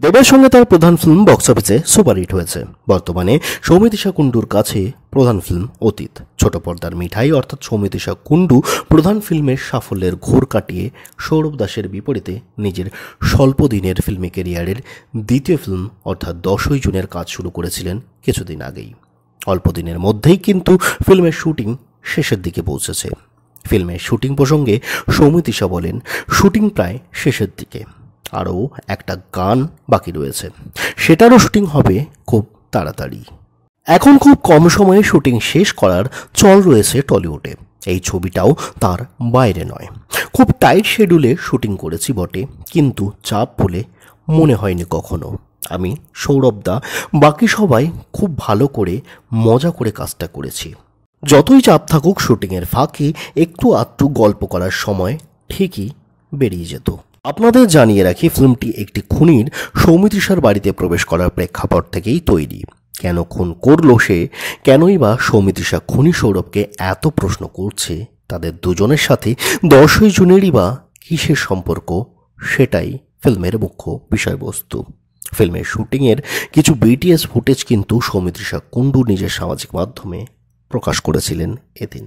দেবের সঙ্গে তার প্রধান ফিল্ম বক্স অফিসে সুপারহিট হয়েছে। বর্তমানে সৌমিত্রিষা কুণ্ডুর কাছে প্রধান ফিল্ম অতীত। ছোট পর্দার মিঠাই অর্থাৎ সৌমিত্রিষা কুণ্ডু প্রধান ফিল্মের সাফল্যের ঘোর কাটিয়ে সৌরভ দাসের বিপরীতে নিজের স্বল্প দিনের ফিল্মি ক্যারিয়ারের দ্বিতীয় ফিল্ম অর্থাৎ 10ই জুনের কাজ শুরু করেছিলেন কিছুদিন আগেই। অল্প দিনের মধ্যেই কিন্তু ফিল্মের শুটিং শেষের দিকে পৌঁছেছে। ফিল্মের শুটিং প্রসঙ্গে সৌমিত্রিষা বলেন, শুটিং প্রায় শেষের দিকে, আরও একটা গান বাকি রয়েছে, সেটারও শুটিং হবে খুব তাড়াতাড়ি। এখন খুব কম সময়ে শুটিং শেষ করার চল রয়েছে টলিউডে। এই ছবিটাও তার বাইরে নয়। খুব টাইট শিডিউলে শুটিং করেছি বটে, কিন্তু চাপ বলে মনে হয়নি কখনো। আমি, সৌরভদা, বাকি সবাই খুব ভালো করে মজা করে কাজটা করেছি। যতই চাপ থাকুক শুটিংয়ের ফাঁকে একটু আধটু গল্প করার সময় ঠিকই বেরিয়ে যেত। আপনাদের জানিয়ে রাখি, ফিল্মটি একটি খুনির সৌমিত্রিষার বাড়িতে প্রবেশ করার প্রেক্ষাপট থেকেই তৈরি। কেন খুন করল সে, কেনই বা সৌমিত্রিষা খুনি সৌরভকে এত প্রশ্ন করছে, তাদের দুজনের সাথে 10ই জুনেরই বা কিসের সম্পর্ক, সেটাই ফিল্মের মুখ্য বিষয়বস্তু। ফিল্মের শুটিংয়ের কিছু বিটিএস ফুটেজ কিন্তু সৌমিত্রিষা কুণ্ডু নিজের সামাজিক মাধ্যমে প্রকাশ করেছিলেন এদিন।